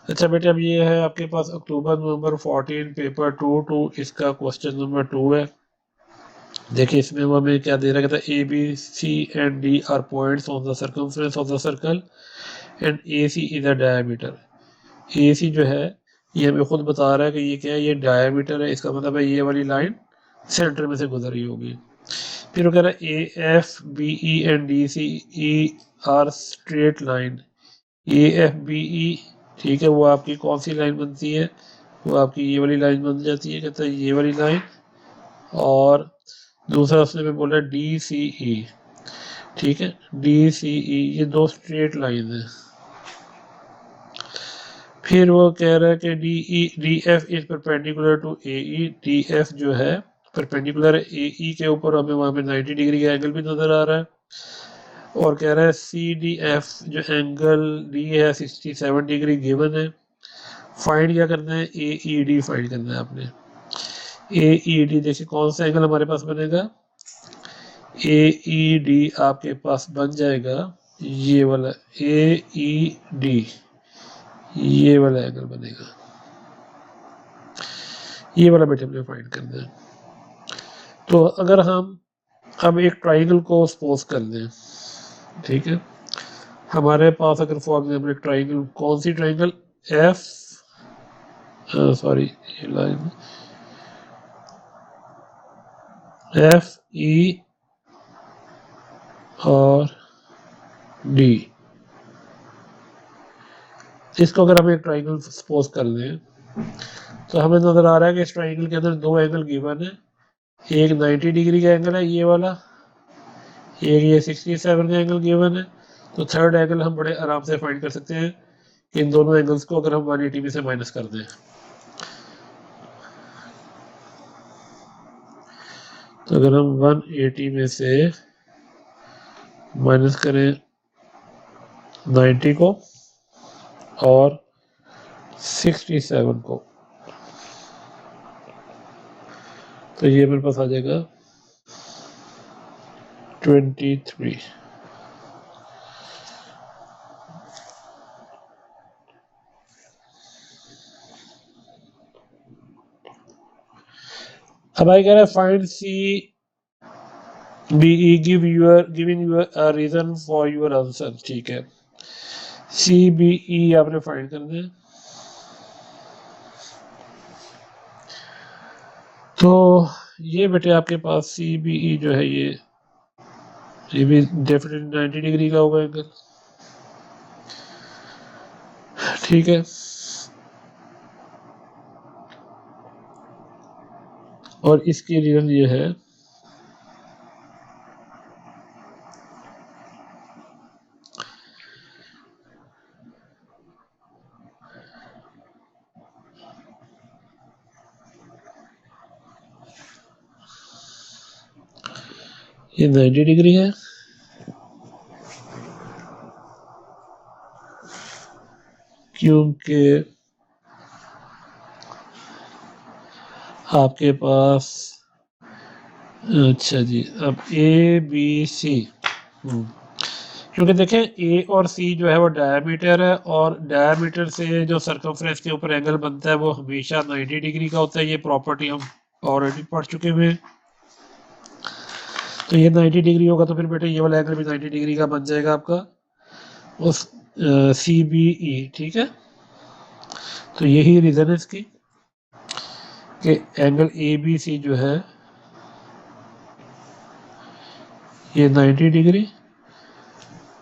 अच्छा बेटे, अब ये है आपके पास अक्टूबर नवंबर 14 पेपर 2 इसका क्वेश्चन नंबर 2 है। देखिए इसमें वो हमें क्या दे रहा है, कहता है A B C and D are points on the circumference of the circle and A C is the diameter. A C जो है ये हमें खुद बता रहा है कि ये क्या है, ये डायमीटर है, इसका मतलब है ये वाली लाइन सेंटर में से गुजर रही होगी। फिर वो कह रहा है A F B E and D C E are straight line. A F B E, ठीक है, वो आपकी कौन सी लाइन बनती है, वो आपकी ये वाली लाइन बन जाती है, कहता है ये वाली लाइन। और दूसरा उसने में बोला डी सी ई, ठीक है, डी सी ई, ये दो स्ट्रेट लाइन है। फिर वो कह रहा है कि D F is perpendicular to A E. D F जो है परपेंडिकुलर ए ई के ऊपर, हमें वहां पे 90 डिग्री का एंगल भी नजर आ रहा है। और कह रहा है सी डी एफ जो एंगल डी है 67 डिग्री गिवन है। फाइंड क्या करना है, ए ई डी फाइंड करना है आपने। ए ई डी देखिए कौन सा एंगल हमारे पास बनेगा, ए ई डी आपके पास बन जाएगा ये वाला ए ई डी, ये वाला एंगल बनेगा, ये वाला बेटे हमने फाइंड करना है। तो अगर हम अब एक ट्राइंगल को सपोज कर लें, ठीक है, हमारे पास अगर फॉर एग्जाम्पल एक ट्राइंगल, कौन सी ट्राइंगल, एफ सॉरी ये लाइन एफ ई और डी, इसको अगर हम एक ट्राइंगल सपोज कर लें तो हमें नजर आ रहा है कि इस ट्राइंगल के अंदर दो एंगल गिवन है। एक 90 डिग्री का एंगल है ये वाला, एक ये 67 का एंगल गिवन है। तो थर्ड एंगल हम बड़े आराम से फाइंड कर सकते हैं कि इन दोनों एंगल्स को अगर हम 180 में से माइनस कर दें, तो अगर हम 180 में से माइनस करें 90 को और 67 को, तो ये मेरे पास आ जाएगा 23। अब आई कह रहा है find C B E giving your a reason for your answer, ठीक है, सी बी ई आपने फाइंड करना है। तो ये बेटे आपके पास सी बी ई जो है ये भी डेफिनेटली 90 डिग्री का होगा एंगल, ठीक है। और इसकी रीजन ये है ये 90 डिग्री है, क्योंकि आपके पास, अच्छा जी, अब ए बी सी, क्योंकि देखें ए और सी जो है वो डायमीटर है, और डायमीटर से जो सर्कमफ्रेंस के ऊपर एंगल बनता है वो हमेशा 90 डिग्री का होता है। ये प्रॉपर्टी हम ऑलरेडी पढ़ चुके हैं। तो ये 90 डिग्री होगा तो फिर बेटे ये वाला एंगल भी 90 डिग्री का बन जाएगा आपका उस सी बी ई, ठीक है। तो यही रीजन है इसकी कि एंगल ए बी सी जो है ये 90 डिग्री।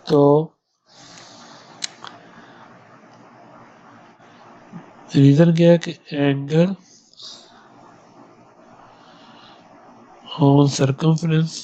तो रीजन क्या है कि एंगल ऑन सर्कमफ्रेंस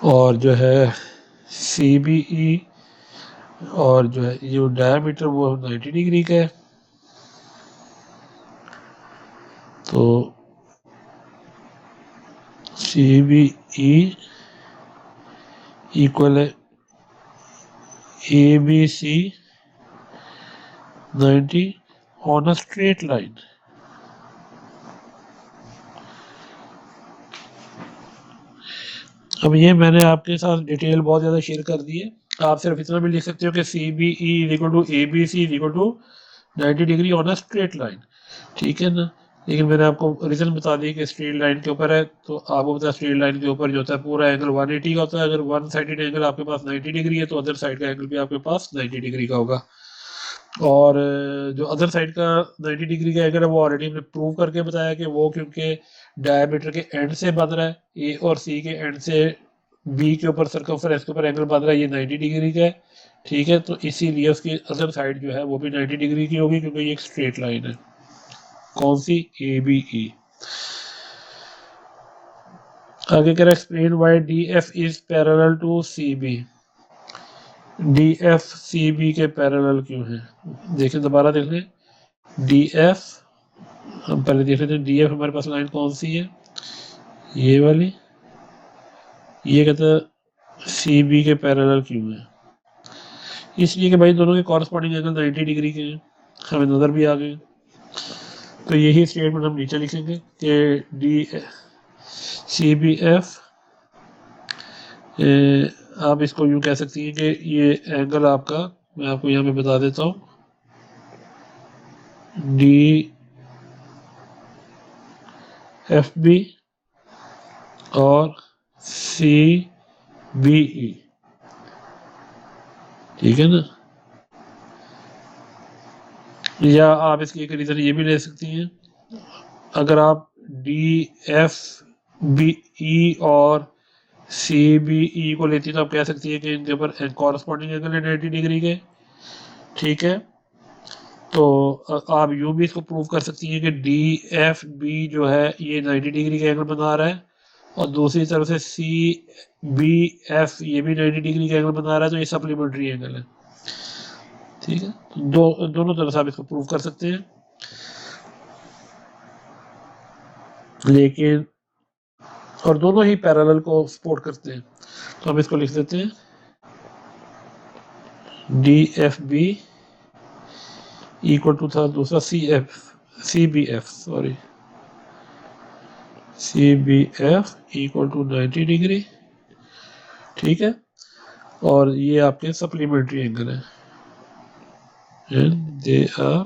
और जो है सी बी ई और जो है ये डायमीटर वो 90 डिग्री का है। तो सी बी ई इक्वल है ABC 90 on a straight line. अब ये मैंने आपके साथ डिटेल बहुत ज़्यादा शेयर कर दी है, आप सिर्फ इतना भी लिख सकते हो कि CBE equal to ABC equal to 90 degree on a straight line, ठीक है ना। लेकिन मैंने आपको रीजन बता दी कि स्ट्रेट लाइन के ऊपर है, तो आपको पता है स्ट्रेट लाइन के ऊपर जो होता है पूरा एंगल 180 का होता है। अगर वन साइडेड एंगल आपके पास 90 डिग्री है तो अदर साइड का एंगल भी आपके पास 90 डिग्री का होगा। और जो अदर साइड का 90 डिग्री का एंगल है वो ऑलरेडी हमने प्रूव करके बताया कि वो क्योंकि डायमीटर के एंड से बन रहा है, ए और सी के एंड से बी के ऊपर सर्कमफ्रेंस के ऊपर एंगल बन रहा है, ये 90 डिग्री का है, ठीक है। तो इसीलिए उसकी अदर साइड जो है वो भी 90 डिग्री की होगी क्योंकि ये एक स्ट्रेट लाइन है। कौन सी? ABE। आगे कह रहा है explain why DF is parallel to CB। DF CB के पैरेलल क्यों है? देखिए दोबारा देख लें, DF हम पहले देख लेते हैं। DF हमारे पास लाइन कौन सी है? ये वाली। ये कहता है CB के पैरेलल क्यों है? इसलिए कि भाई दोनों के कॉरस्पॉन्डिंग एंगल 90 डिग्री के हैं, हमें नजर भी आ गए। तो यही स्टेटमेंट हम नीचे लिखेंगे कि CBF, आप इसको यूँ कह सकती हैं कि ये एंगल आपका, मैं आपको यहाँ पे बता देता हूँ, DFB और CBE, ठीक है ना। या आप इसकी एक रीज़न ये भी ले सकती हैं, अगर आप DFBE और CBE को लेती तो आप कह सकती है कि इनके ऊपर कॉरस्पॉन्डिंग एंगल है 90 डिग्री के, ठीक है। तो आप यूँ भी इसको प्रूव कर सकती हैं कि DFB जो है ये 90 डिग्री का एंगल बना रहा है और दूसरी तरफ से CBF ये भी 90 डिग्री का एंगल बना रहा है, तो ये सप्लीमेंट्री एंगल है, ठीक है। दोनों तरफ से आप इसको प्रूव कर सकते हैं। लेकिन और दोनों ही पैरेलल को सपोर्ट करते हैं, तो हम इसको लिख देते हैं DFB इक्वल टू था दूसरा CBF इक्वल टू 90 डिग्री, ठीक है। और ये आपके सप्लीमेंट्री एंगल है, एंड दे आर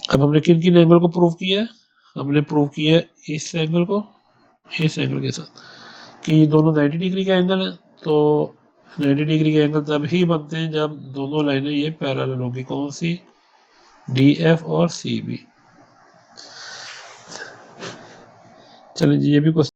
अब हमने किन किन एंगल को प्रूव किया है? हमने प्रूव किया है इस एंगल को इस एंगल के साथ कि ये दोनों 90 डिग्री का एंगल है। तो 90 डिग्री के एंगल तब ही बनते हैं जब दोनों लाइनें ये पैरेलल होगी। कौन सी? DF और CB। चलिए जी, ये भी क्वेश्चन